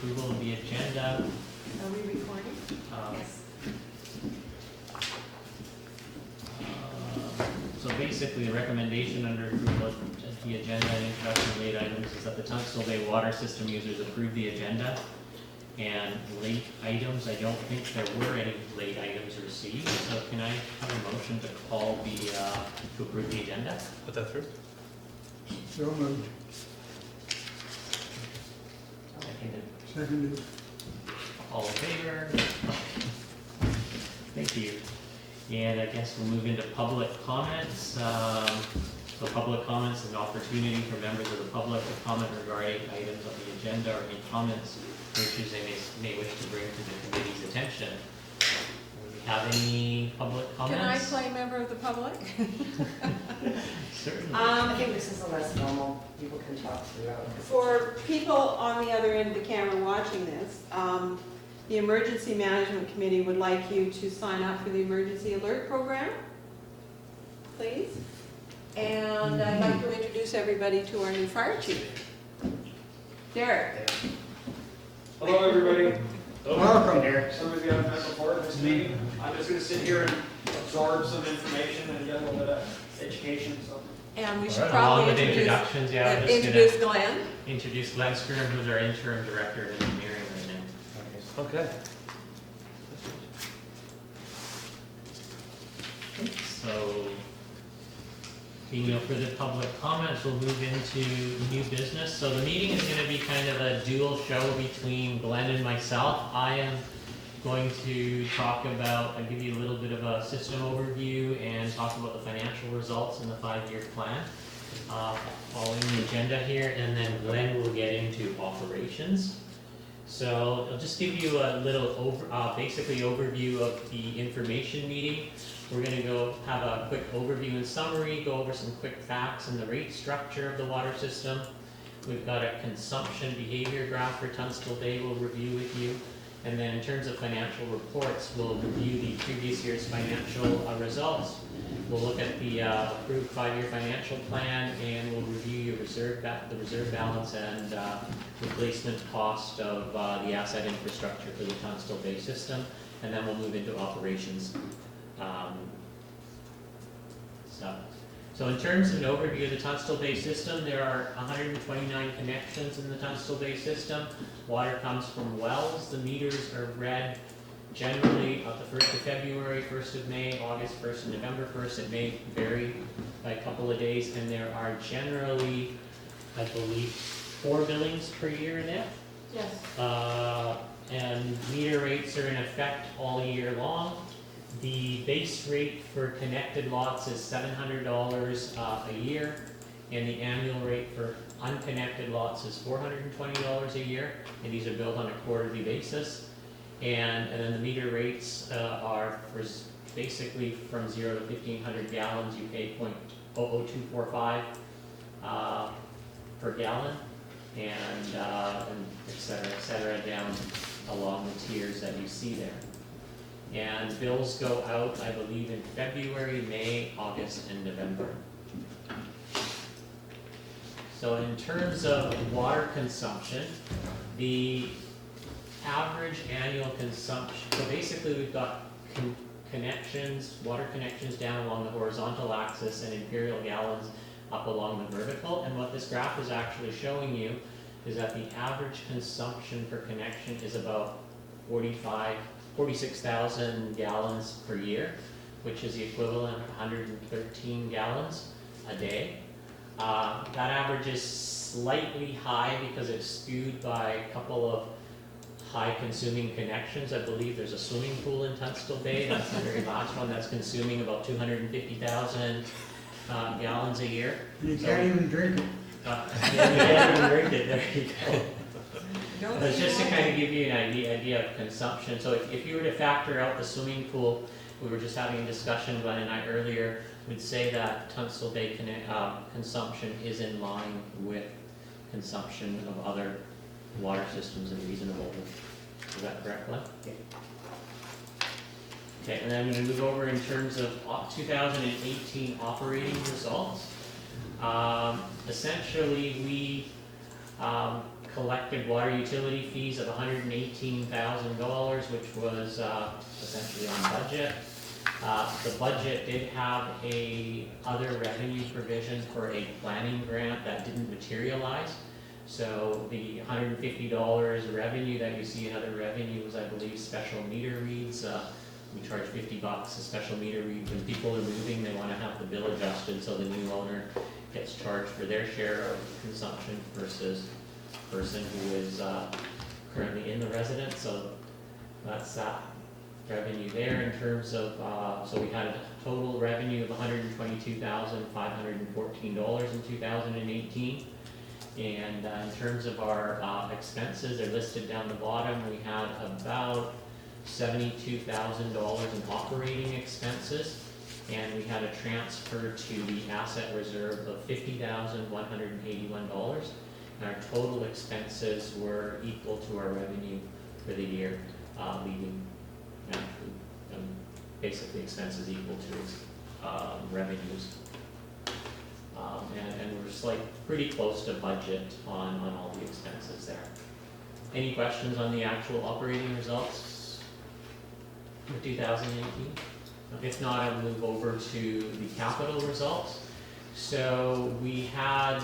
approval of the agenda. Are we recording? Yes. So basically, the recommendation under approval of the agenda and introduction of late items is that the Tunstall Bay water system users approve the agenda. And late items, I don't think there were any late items received, so can I have a motion to call the, to approve the agenda? Put that through. So moved. Seconded. All in favor? Thank you. And I guess we'll move into public comments. So public comments is an opportunity for members of the public to comment regarding items on the agenda or any comments or issues they may wish to bring to the committee's attention. Do we have any public Can I comments? play member of the public? Certainly. I think this is a less normal, people can talk throughout. For people on the other end of the camera watching this, the Emergency Management Committee would like you to sign up for the Emergency Alert Program, please. And I'd like to introduce everybody to our new fire chief, Derek. Hello, everybody. Welcome. Some of you I've met before in this meeting. I'm just going to sit here and absorb some information and get a little bit of education. So, And we should Along probably with introductions, yeah, I'm just introduce gonna Glen. introduce Glen Shkuran, who's our interim director of engineering right now. Okay. So, being no further public comments, we'll move into new business. So the meeting is gonna be kind of a dual show between Glenn and myself. I am going to talk about, I'll give you a little bit of a system overview and talk about the financial results in the 5-year plan. Following the agenda here, and then Glenn will get into operations. So I'll just give you a little basically overview of the information meeting. We're going to go have a quick overview and summary, go over some quick facts and the rate structure of the water system. We've got a consumption behavior graph for Tunstall Bay we'll review with you. And then in terms of financial reports, we'll review the previous year's financial results. We'll look at the approved 5-year financial plan, and we'll review your the reserve balance and replacement cost of the asset infrastructure for the Tunstall Bay system. And then we'll move into operations. So in terms of an overview of the Tunstall Bay system, there are 129 connections in the Tunstall Bay system. Water comes from wells. The meters are read generally at the 1st of February, 1st of May, August 1st, and November 1st. It may vary by a couple of days, and there are generally, I believe, 4 billings per year in it. Yes. And meter rates are in effect all year long. The base rate for connected lots is $700 a year, and the annual rate for unconnected lots is $420 a year, and these are billed on a quarterly basis. And then the meter rates are for basically from 0 to 1,500 gallons, you pay 0.00245 per gallon, and et cetera, down along the tiers that you see there. And bills go out, I believe, in February, May, August, and November. So in terms of water consumption, the average annual consumption, so basically we've got connections, water connections down along the horizontal axis and imperial gallons up along the vertical. And what this graph is actually showing you is that the average consumption per connection is about 46,000 gallons per year, which is the equivalent of 113 gallons a day. That average is slightly high because it's skewed by a couple of high consuming connections. I believe there's a swimming pool in Tunstall Bay, that's the very last one, that's consuming about 250,000 gallons a year. You can't even drink it. Yeah, you can't even drink it, there you go. It's just to kind of give you an idea of consumption. So if you were to factor out the swimming pool, we were just having a discussion, Glenn and I earlier, we'd say that Tunstall Bay consumption is in line with consumption of other water systems and reasonable. Is that correct, Glenn? Yeah. Okay, and then I'm going to move over in terms of 2018 operating results. Essentially, we collected water utility fees of $118,000, which was essentially on budget. The budget did have a other revenue provision for a planning grant that didn't materialize. So the $150 revenue that you see in other revenues, I believe special meter reads, we charge $50 a special meter read. When people are moving, they want to have the bill adjusted, so the new owner gets charged for their share of consumption versus person who is currently in the residence. So that's that revenue there. In terms of, so we had a total revenue of $122,514 in 2018. And in terms of our expenses, they're listed down the bottom. We had about $72,000 in operating expenses, and we had a transfer to the asset reserve of $50,181. And our total expenses were equal to our revenue for the year, leaving basically expenses equal to revenues. And we're just like pretty close to budget on all the expenses there. Any questions on the actual operating results for 2018? If not, I'll move over to the capital results. So we had,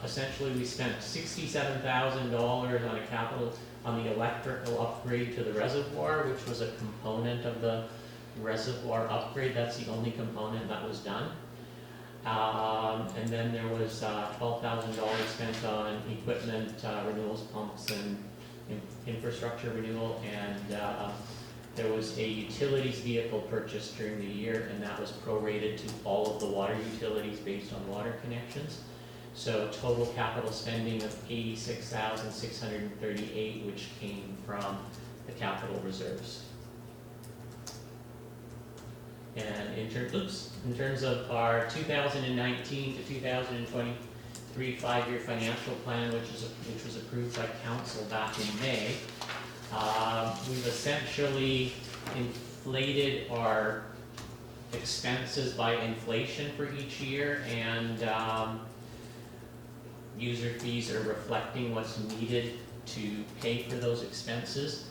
essentially we spent $67,000 on a capital, on the electrical upgrade to the reservoir, which was a component of the reservoir upgrade. That's the only component that was done. And then there was $12,000 spent on equipment renewals, pumps, and infrastructure renewal, and there was a utilities vehicle purchased during the year, and that was prorated to all of the water utilities based on water connections. So total capital spending of $86,638, which came from the capital reserves. And in terms of our 2019 to 2023 5-year financial plan, which was approved by council back in May, we've essentially inflated our expenses by inflation for each year, and user fees are reflecting what's needed to pay for those expenses.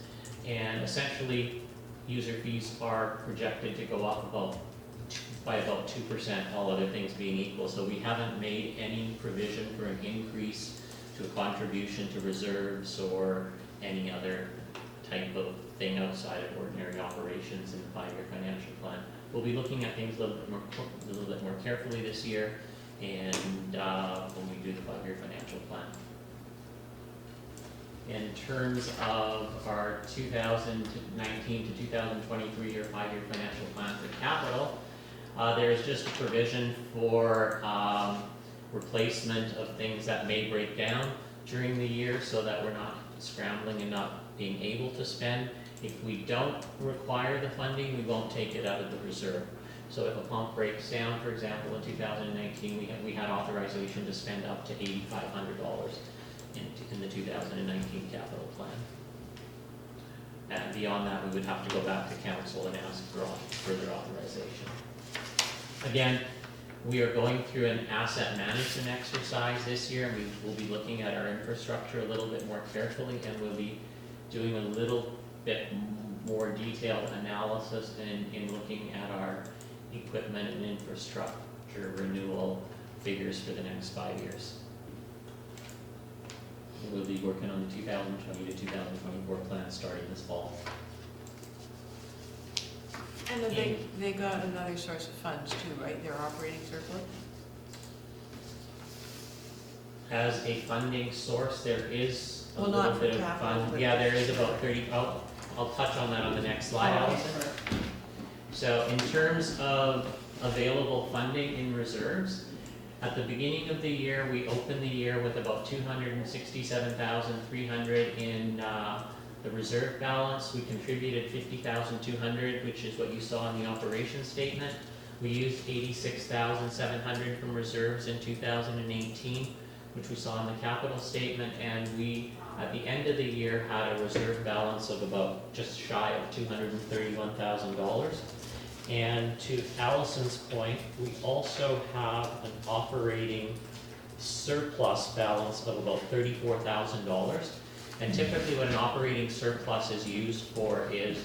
And essentially, user fees are projected to go up by about 2%, all other things being equal. So we haven't made any provision for an increase to a contribution to reserves or any other type of thing outside of ordinary operations in the 5-year financial plan. We'll be looking at things a little bit more carefully this year, and when we do the 5-year financial plan. In terms of our 2019 to 2023 year 5-year financial plan for capital, there is just a provision for replacement of things that may break down during the year, so that we're not scrambling and not being able to spend. If we don't require the funding, we won't take it out of the reserve. So if a pump breaks down, for example, in 2019, we had authorization to spend up to $8,500 in the 2019 capital plan. And beyond that, we would have to go back to council and ask for further authorization. Again, we are going through an asset management exercise this year, and we will be looking at our infrastructure a little bit more carefully, and we'll be doing a little bit more detailed analysis in looking at our equipment and infrastructure renewal figures for the next 5 years. We'll be working on the 2020 to 2024 plan starting this fall. And then they got another source of funds too, right? Their operating surplus? As a funding source, there is a Well, little not bit for of capital, fund. but- Yeah, there is about 30, I'll touch on that on the next slide, Oh, okay. Allison. So in terms of available funding in reserves, at the beginning of the year, we opened the year with about $267,300 in the reserve balance. We contributed $50,200, which is what you saw in the operations statement. We used $86,700 from reserves in 2018, which we saw in the capital statement, and we, at the end of the year, had a reserve balance of about just shy of $231,000. And to Allison's point, we also have an operating surplus balance of about $34,000. And typically what an operating surplus is used for is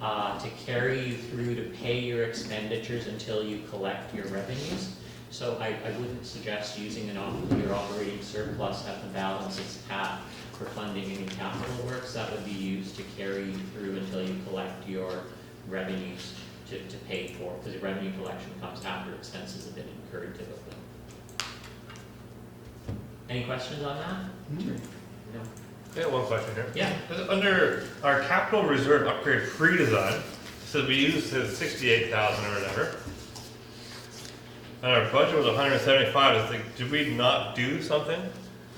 to carry you through to pay your expenditures until you collect your revenues. So I wouldn't suggest using your operating surplus at the balance it's at for funding any capital works. That would be used to carry you through until you collect your revenues to pay for, because the revenue collection comes after expenses have been incurred typically. Any questions on that? No? I got one question here. Yeah. Under our capital reserve upgrade pre-design, so we used the 68,000 or whatever. And our budget was 175. It's like, did we not do something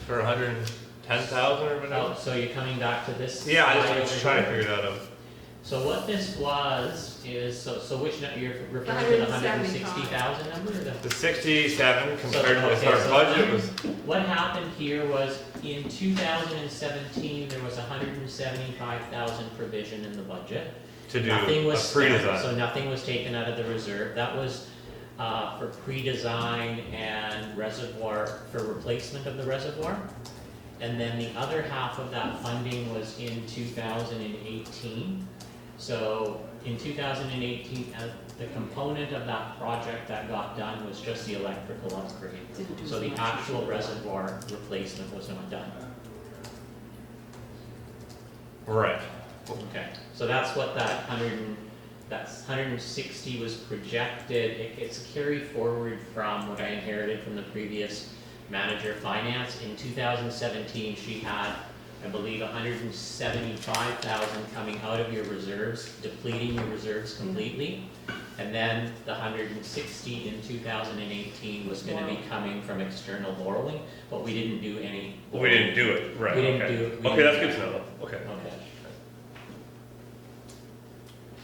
for 110,000 or whatever? Oh, so you're coming back to this? Yeah, I slide was just over trying to here? figure that out. So what this was is, so which, you're referring to the 160,000 number or the? The 67 compared to okay, our so budget was. What happened here was in 2017, there was 175,000 provision in the budget. To do Nothing a was spent, pre-design. so nothing was taken out of the reserve. That was for pre-design and reservoir, for replacement of the reservoir. And then the other half of that funding was in 2018. So in 2018, the component of that project that got done was just the electrical upgrade. So the actual reservoir replacement was not done. Right. Okay, so that's what that 160 was projected. It's a carry forward from what I inherited from the previous manager of finance. In 2017, she had, I believe, 175,000 coming out of your reserves, depleting your reserves completely. And then the 160 in 2018 was gonna be coming from external borrowing, but we didn't do any. We didn't do it. Right. We didn't okay. do it. We Okay, didn't that's do good it. to know. Okay. Okay.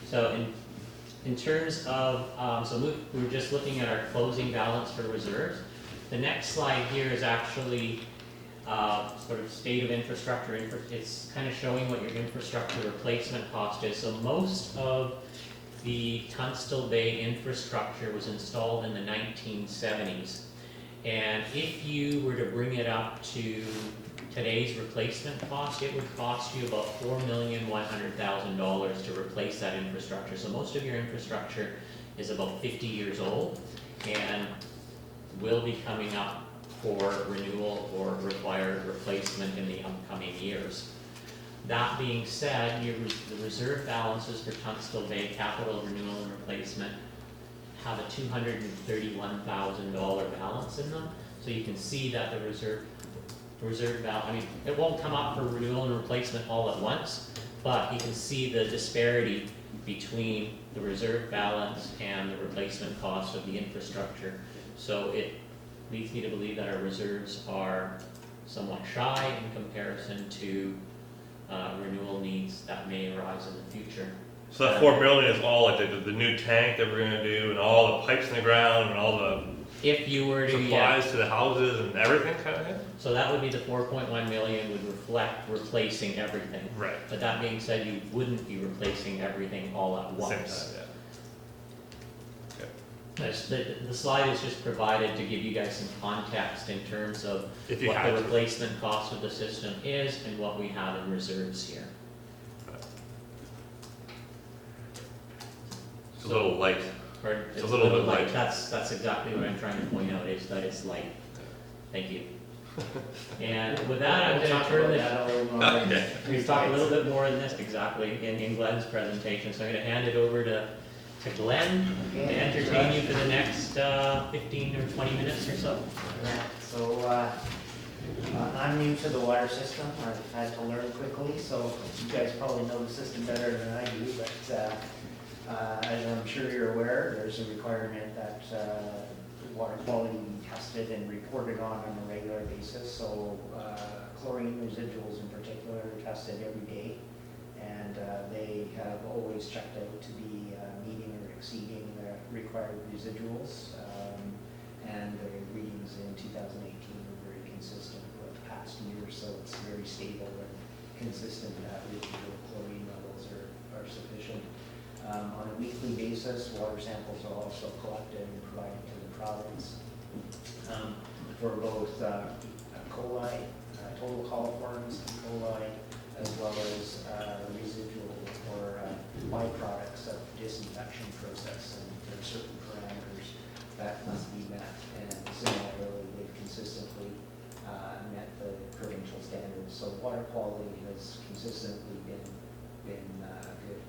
So in terms of, we were just looking at our closing balance for reserves. The next slide here is actually sort of state of infrastructure. It's kind of showing what your infrastructure replacement cost is. So most of the Tunstall Bay infrastructure was installed in the 1970s. And if you were to bring it up to today's replacement cost, it would cost you about $4,100,000 to replace that infrastructure. So most of your infrastructure is about 50 years old and will be coming up for renewal or required replacement in the upcoming years. That being said, the reserve balances for Tunstall Bay capital renewal and replacement have a $231,000 balance in them. So you can see that the reserve balance, I mean, it won't come up for renewal and replacement all at once, but you can see the disparity between the reserve balance and the replacement cost of the infrastructure. So it leads me to believe that our reserves are somewhat shy in comparison to renewal needs that may arise in the future. So that 4 million is all like the new tank that we're gonna do and all the pipes in the ground and all the If you were to, supplies to the houses and everything kind of thing? so that would be the 4.1 million would reflect replacing everything. Right. But that being said, you wouldn't be replacing everything all at At the same once. time, yeah. The slide is just provided to give you guys some context in terms of If you what had the to. replacement cost of the system is and what we have in reserves here. It's a little light. Pardon? It's a little bit light. That's exactly what I'm trying to point out, is that it's light. Thank you. And with that, I'm gonna turn this, Okay. we talk a little bit more in this, exactly, in Glen's presentation, so I'm gonna hand it over to Glen to entertain you for the next 15 or 20 minutes or so. Yeah, so I'm new to the water system. I've had to learn quickly, so you guys probably know the system better than I do, but as I'm sure you're aware, there's a requirement that water quality be tested and reported on a regular basis. So chlorine residuals in particular are tested every day, and they have always checked out to be meeting or exceeding the required residuals. And the readings in 2018 were very consistent with the past year, so it's very stable and consistent that residual chlorine levels are sufficient. On a weekly basis, water samples are also collected and provided to the province. for both coli, total coliforms, E. coli, as well as residual or byproducts of disinfection process. And there are certain parameters that must be met. And similarly, they've consistently met the provincial standards. So water quality has consistently been good.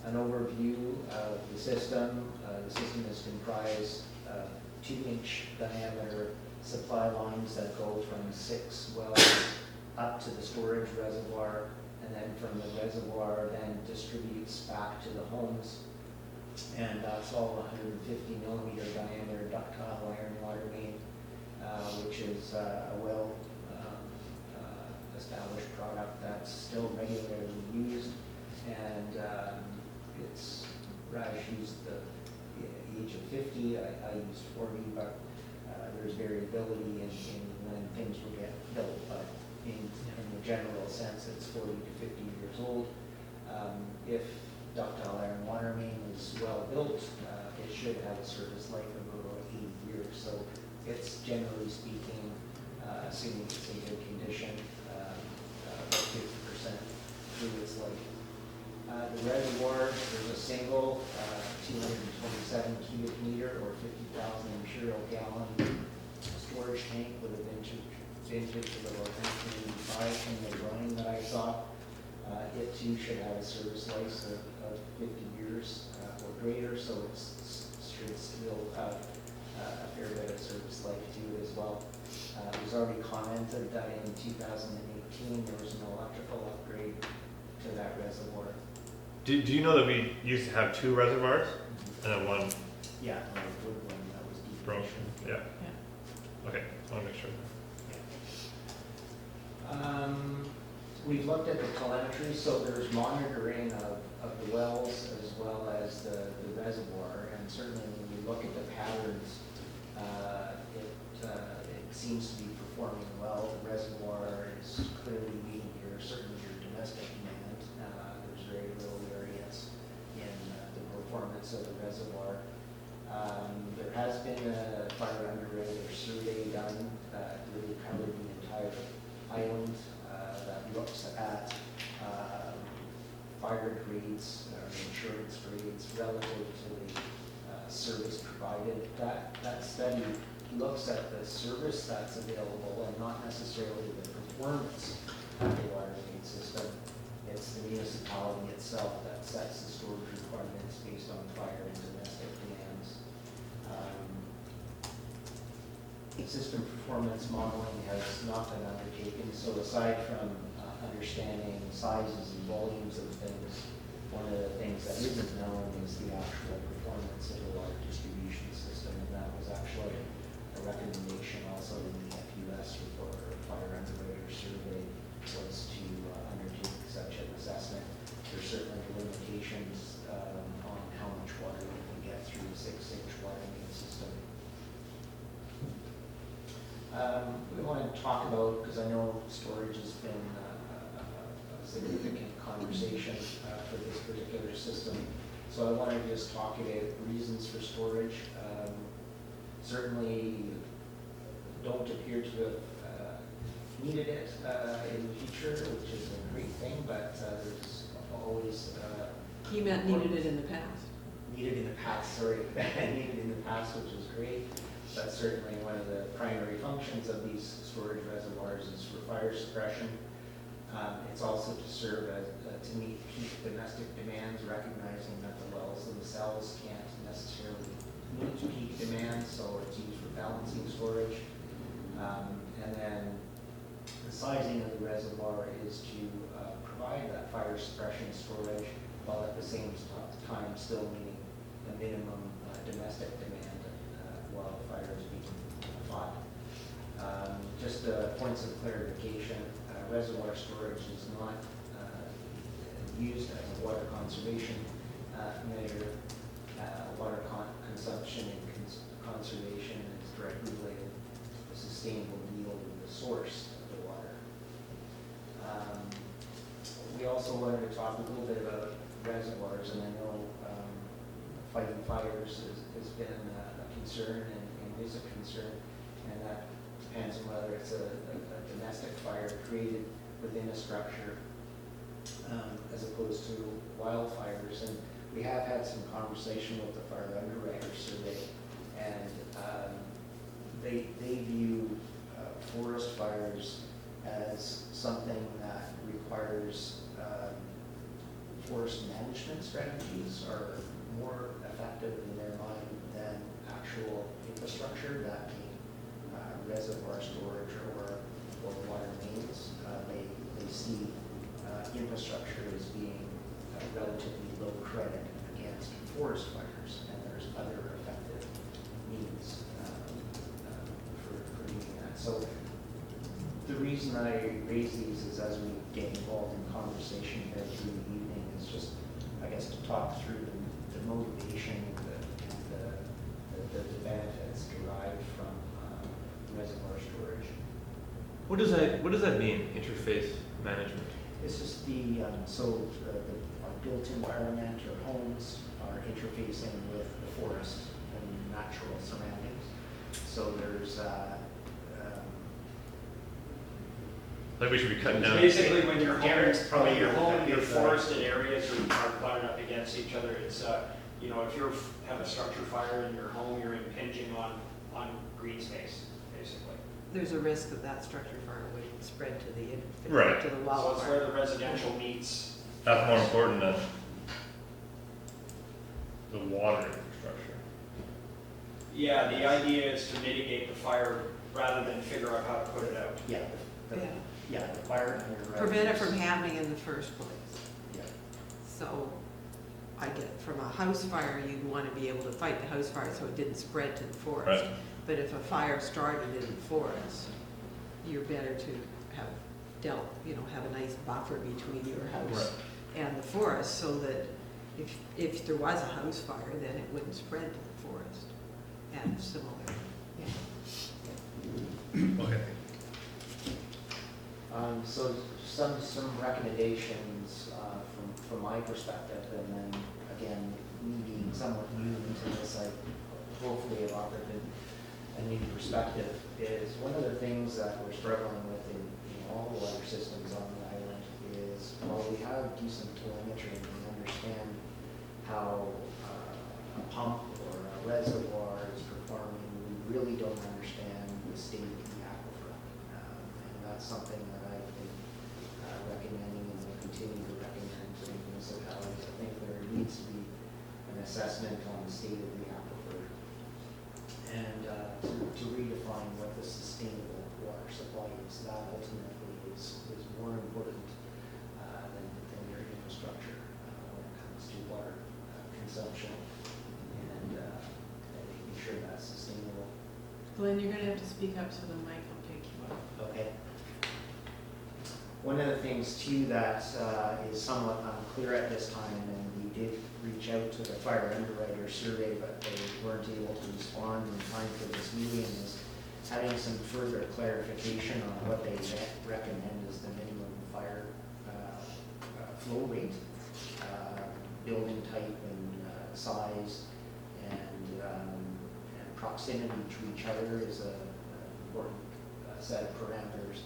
An overview of the system. The system is comprised of 2-inch diameter supply lines that go from 6 wells up to the storage reservoir, and then from the reservoir then distributes back to the homes. And that's all 150 millimeter diameter ductile iron water main, which is a well established product that's still regularly used. And it's Raj used the age of 50, I used 40, but there's variability in when things will get built, but in the general sense, it's 40 to 50 years old. If ductile iron water main is well built, it should have a service life of about 80 years. So it's generally speaking, assuming it's in good condition, about 50% through its life. The reservoir, there's a single 227 cubic meter or 50,000 imperial gallon storage tank with a vintage of about 1985 from the drawing that I saw. It too should have a service life of 50 years or greater, so it should still have a fair bit of service life to it as well. It was already commented that in 2018 there was an electrical upgrade to that reservoir. Do you know that we used to have 2 reservoirs and then one Yeah, the wood one that was broke? decommissioned. Yeah. Okay, I want to make sure. We've looked at the telemetry, so there's monitoring of the wells as well as the reservoir, and certainly when we look at the patterns, it seems to be performing well. The reservoir is clearly meeting certainly your domestic demand. There's very little variance in the performance of the reservoir. There has been a fire underwriter survey done that really covered the entire island that looks at fire grades or insurance grades relative to the service provided. That study looks at the service that's available and not necessarily the performance of the water main system. It's the municipality itself that sets the storage requirements based on fire and domestic demands. System performance modeling has not been undertaken, so aside from understanding sizes and volumes of things, one of the things that isn't known is the actual performance of the water distribution system, and that was actually a recommendation also in the FUS report or fire underwriter survey was to undertake such an assessment. There's certainly limitations on how much water we can get through a 6-inch water main system. We want to talk about, because I know storage has been a significant conversation for this particular system. So I want to just talk about reasons for storage. Certainly don't appear to have needed it in the future, which is a great thing, but there's always You meant needed it in the past. needed in the past, sorry, needed in the past, which is great. But certainly one of the primary functions of these storage reservoirs is for fire suppression. It's also to serve as, to meet peak domestic demands, recognizing that the wells themselves can't necessarily meet peak demands, so it's used for balancing storage. And then the sizing of the reservoir is to provide that fire suppression storage while at the same time still meeting the minimum domestic demand while the fire is being fought. Just points of clarification, reservoir storage is not used as a water conservation measure. Water consumption and conservation is directly related to the sustainable yield of the source of the water. We also wanted to talk a little bit about reservoirs, and I know fighting fires has been a concern in is a concern, and that depends on whether it's a domestic fire created within a structure as opposed to wildfires. And we have had some conversation with the fire underwriter survey, and they view forest fires as something that requires forest management strategies are more effective in their mind than actual infrastructure, that being reservoir storage or water mains. They see infrastructure as being relatively low credit against forest fires, and there's other effective means for doing that. So the reason I raise these is as we get involved in conversation here through the evening is just, I guess, to talk through the motivation and the benefits derived from reservoir storage. What does that mean, interface management? It's just our built environment or homes are interfacing with the forest and natural surroundings. So there's Like we should be cutting down. Basically, when your home, Garrett's probably your home, the your best forested areas are butted up against each other, it's, you know, if you have a structure fire in your home, you're impinging on green space, basically. There's a risk that that structure fire would spread to the, Right. to the So it's wildfire. where the residential meets. That's more important than the water infrastructure. Yeah, the idea is to mitigate the fire rather than figure out how to put it out. Yeah, Yeah. the fire and your Prevent it from residents. happening in the first place. Yeah. So I get, from a house fire, you'd want to be able to fight the house fire so it didn't spread to the forest. Right. But if a fire started in the forest, you're better to have have a nice buffer between your house and the forest, so that if there was a house fire, then it wouldn't spread to the forest. And similar, yeah. Okay. So some recommendations from my perspective, and then again, me being somewhat new into this, I hopefully have offered a new perspective, is one of the things that we're struggling with in all the water systems on the island is, while we have decent telemetry and we understand how a pump or a reservoir is performing, we really don't understand the state of the aquifer. And that's something that I've been recommending and will continue to recommend to municipalities. I think there needs to be an assessment on the state of the aquifer and to redefine what the sustainable water supply is. That ultimately is more important than your infrastructure when it comes to water consumption and making sure that's sustainable. Glenn, you're gonna have to speak up so the mic will pick you up. Okay. One of the things too that is somewhat unclear at this time, and we did reach out to the fire underwriter survey, but they weren't able to respond in time for this meeting, is having some further clarification on what they recommend as the minimum fire flow rate, building type and size, and proximity to each other is an important set of parameters.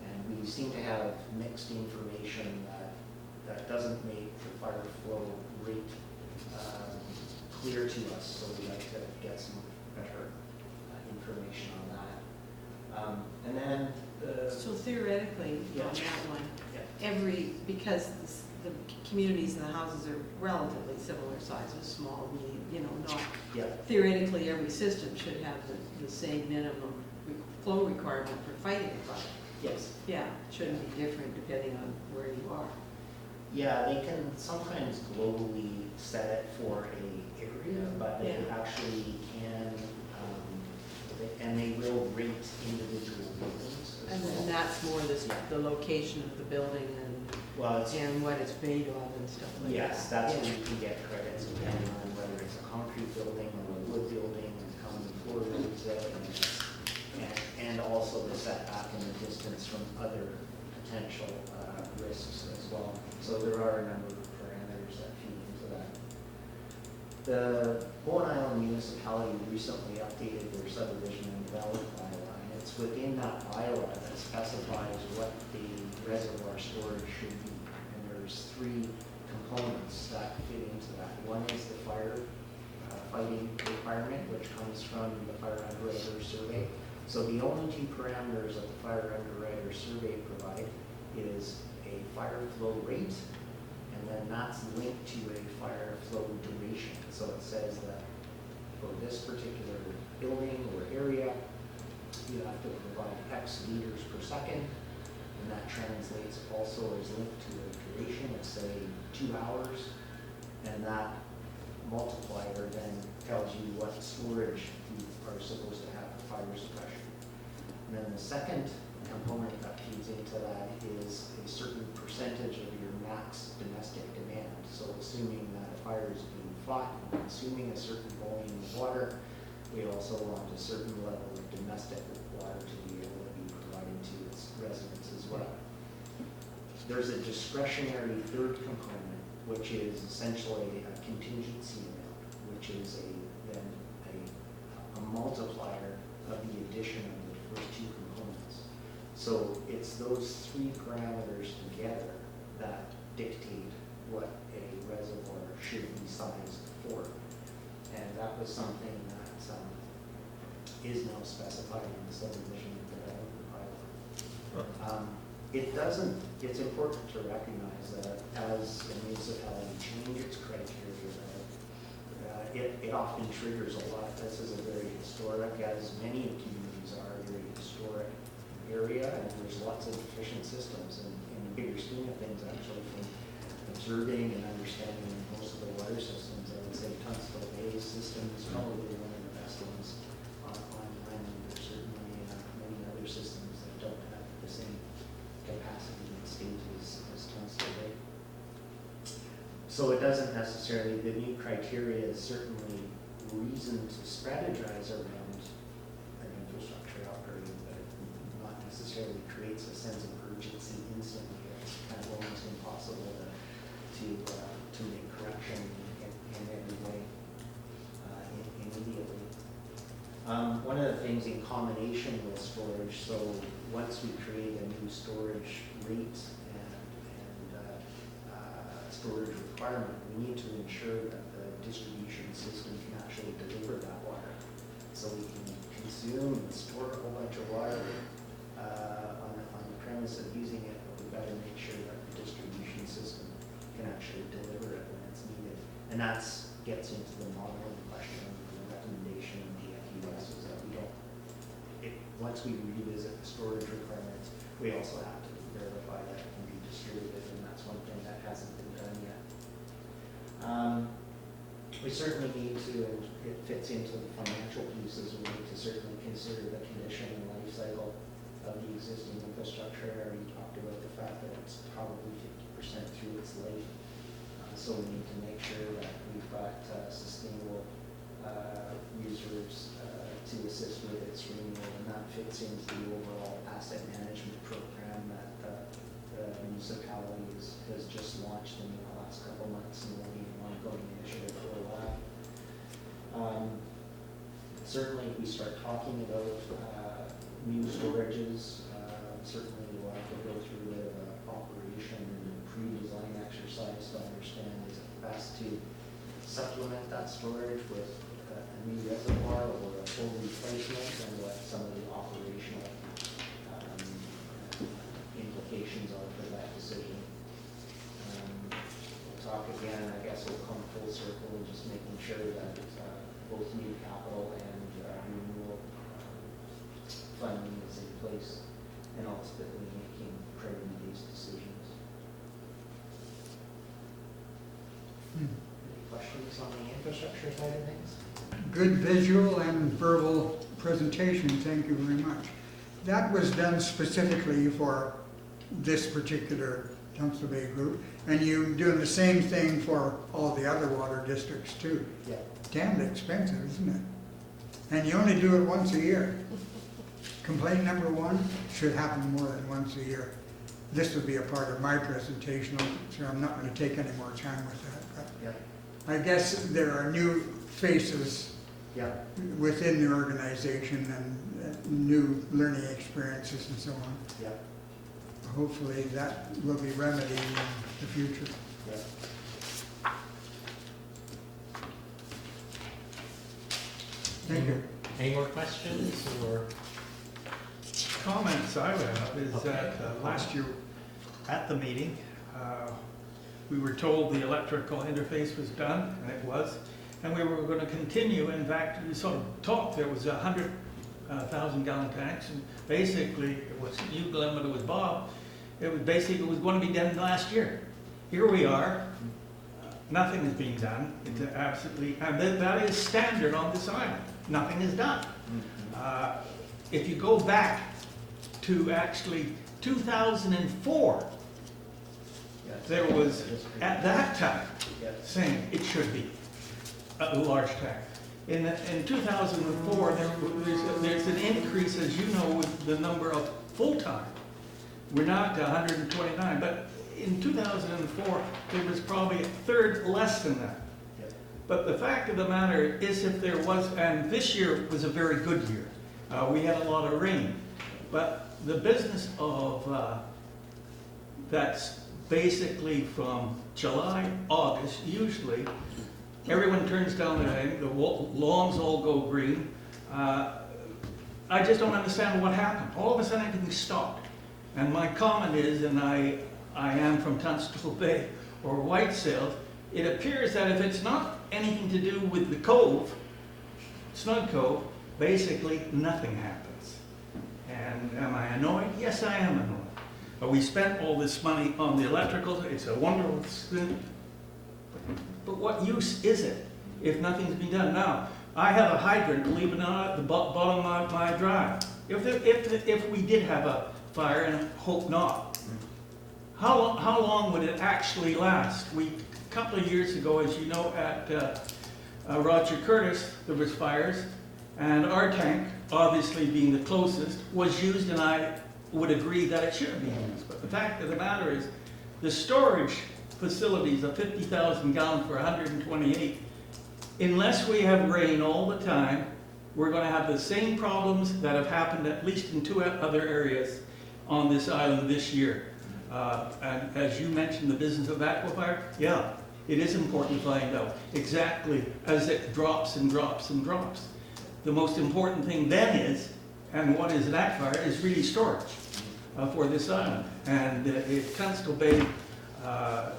And we seem to have mixed information that doesn't make the fire flow rate clear to us, so we'd like to get some better information on that. And then So theoretically, Yeah. on that one, because the communities and the houses are relatively similar sizes, small, medium, not, yeah, theoretically, every system should have the same minimum flow requirement for fighting a fire. yes. Yeah, it shouldn't be different depending on where you are. Yeah, they can sometimes globally set it for a area, but they Yeah. actually can, and they will rate individual buildings as And well. then that's more the location of the building Well, it's, and what it's made of and stuff like that. yes, that's Yeah. where you can get credits depending on whether it's a concrete building or a wood building, and how many floors it's and also the setback and the distance from other potential risks as well. So there are a number of parameters that feed into that. The Bowen Island municipality recently updated their subdivision and development bylaw, and it's within that bylaw that specifies what the reservoir storage should be. And there's three components that fit into that. One is the fire fighting requirement, which comes from the fire underwriter survey. So the only two parameters that the fire underwriter survey provide is a fire flow rate, and then that's linked to a fire flow duration. So it says that for this particular building or area, you have to provide X liters per second, and that translates also as linked to a duration of say 2 hours, and that multiplier then tells you what storage you are supposed to have for fire suppression. And then the second component that feeds into that is a certain percentage of your max domestic demand. So assuming that a fire is being fought and consuming a certain volume of water, we also want a certain level of domestic water to be able to be provided to its residents as well. There's a discretionary third component, which is essentially a contingency amount, which is then a multiplier of the addition of the first two components. So it's those three parameters together that dictate what a reservoir should be sized for. And that was something that is now specified in the subdivision and development bylaw. It's important to recognize that as a municipality change its criteria, it often triggers a lot. This is a very historic, as many communities are, a very historic area, and there's lots of efficient systems. And in the bigger scheme of things, actually, from observing and understanding most of the water systems, I would say Tunstall Bay's system is probably one of the best ones on land. There's certainly many other systems that don't have the same capacity and state as Tunstall Bay. So it doesn't necessarily, the new criteria is certainly reason to strategize around an infrastructure upgrade, but not necessarily creates a sense of urgency instantly. It's kind of almost impossible to make correction in every way immediately. One of the things in combination with storage, so once we create a new storage rate and storage requirement, we need to ensure that the distribution system can actually deliver that water. So we can consume and store a whole bunch of water on the premise of using it, but we've got to make sure that the distribution system can actually deliver it when it's needed. And that gets into the modeling question, the recommendation of the FUS is that we don't, once we revisit the storage requirements, we also have to verify that it can be distributed, and that's one thing that hasn't been done yet. We certainly need to, and it fits into the financial pieces, we need to certainly consider the condition and life cycle of the existing infrastructure. I already talked about the fact that it's probably 50% through its life. So we need to make sure that we've got sustainable reserves to assist with its renewal, and that fits into the overall asset management program that the municipality has just launched in the last couple months, and will be an ongoing initiative for a while. Certainly, if we start talking about new storages, certainly we'll have to go through a bit of an operation and pre-design exercise to understand is it best to supplement that storage with a new reservoir or a full replacement, and what some of the operational implications are for that decision. We'll talk again, I guess we'll come full circle and just making sure that both new capital and renewal funding is in place, and ultimately making priority-based decisions. Any questions on the infrastructure side of things? Good visual and verbal presentation, thank you very much. That was done specifically for this particular Tunstall Bay group, and you're doing the same thing for all the other water districts too. Yeah. Damn expensive, isn't it? And you only do it once a year. Complaint number one should happen more than once a year. This would be a part of my presentation, so I'm not going to take any more time with that. But Yeah. I guess there are new faces Yeah. within the organization and new learning experiences and so on. Yeah. Hopefully that will be remedied in the future. Yeah. Thank you. Any more questions or? Comments I would have is Okay. that last year at the meeting, we were told the electrical interface was done, and it was, and we were going to continue. In fact, we sort of talked, there was 100,000 gallon tanks, and basically, it was you, Glen, but it was Bob, it was going to be done last year. Here we are, nothing is being done, it's absolutely, and that is standard on this island, nothing is done. If you go back to actually 2004, Yeah. there was, at that time, Yeah. saying it should be a large tank. In 2004, there's an increase, as you know, with the number of full-time. We're now to 129, but in 2004, there was probably a third less than that. Yeah. But the fact of the matter is, if there was, and this year was a very good year, we had a lot of rain, but the business of, that's basically from July, August, usually, everyone turns down the thing, the lawns all go green. I just don't understand what happened. All of a sudden, everything stopped. And my comment is, and I am from Tunstall Bay or White Sails, it appears that if it's not anything to do with the cove, Snug Cove, basically nothing happens. And am I annoyed? Yes, I am annoyed. But we spent all this money on the electricals. It's a wonderful thing. But what use is it if nothing's been done? Now, I have a hydrant, believe it or not, at the bottom of my drive. If we did have a fire, and I hope not, how long would it actually last? A couple of years ago, as you know, at Roger Curtis, there was fires, and our tank, obviously being the closest, was used, and I would agree that it should have been used. But the fact of the matter is, the storage facilities of 50,000 gallons for 128, unless we have rain all the time, we're going to have the same problems that have happened at least in 2 other areas on this island this year. And as you mentioned, the business of aquifer, yeah, it is important to find out exactly as it drops and drops and drops. The most important thing then is, and what is an aquifer, is really storage for this island. And if Tunstall Bay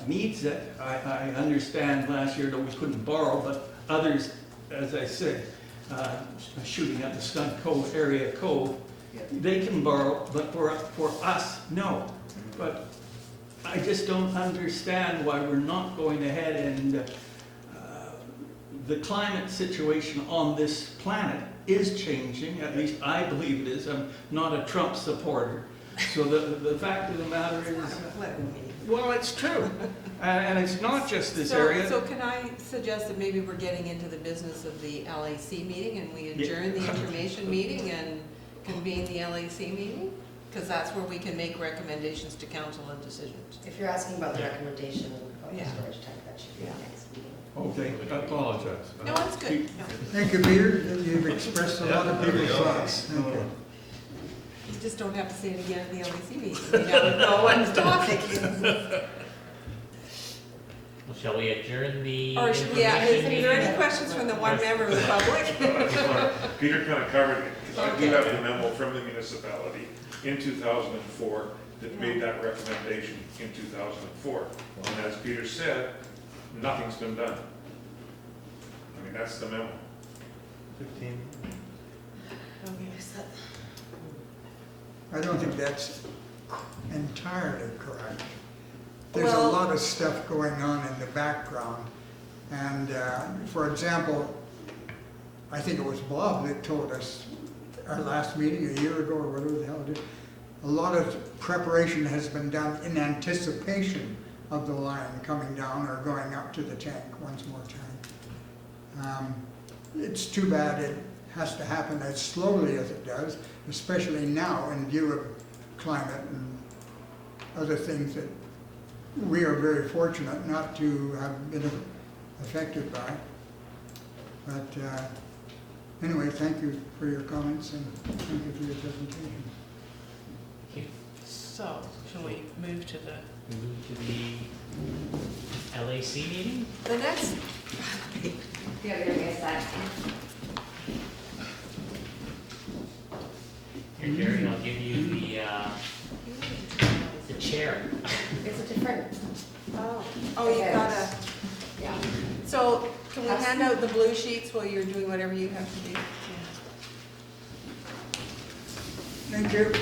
needs it, I understand last year that we couldn't borrow, but others, as I said, shooting at the Snug Cove area cove, they can borrow, but for us, no. But I just don't understand why we're not going ahead and the climate situation on this planet is changing, at least I believe it is. I'm not a Trump supporter. So the fact of the matter is, well, it's true. And it's not just this area. So can I suggest that maybe we're getting into the business of the LAC meeting and we adjourn the information meeting and convene the LAC meeting? Because that's where we can make recommendations to council and decisions. If you're asking about the recommendation about the Yeah. storage tank, that should be Yeah. next meeting. Okay, I apologize. No, that's good. No. Thank you, Peter. You've expressed a lot of people's thoughts. Thank you. You just don't have to say it again at the LAC meeting. You know, no one's talking. Well, shall we adjourn the Or should we, information is there any meeting? questions from the one member of the public? Peter kind of covered it, because I do have the memo from the municipality in 2004 that made that recommendation in 2004. And as Peter said, nothing's been done. I mean, that's the memo. 15. I don't think that's entirely correct. There's a Well- lot of stuff going on in the background. And for example, I think it was Bob that told us our last meeting a year ago or whatever the hell it is, a lot of preparation has been done in anticipation of the line coming down or going up to the tank once more time. It's too bad it has to happen as slowly as it does, especially now in view of climate and other things that we are very fortunate not to have been affected by. But anyway, thank you for your comments and thank you for your presentation. So, shall we move to the, We move to the LAC meeting. The next, Yeah, there is that. Here, Jerry, I'll give you the chair. It's a different, oh, you gotta, yeah. so can we hand out the blue sheets while you're doing whatever you have to do? Thank you.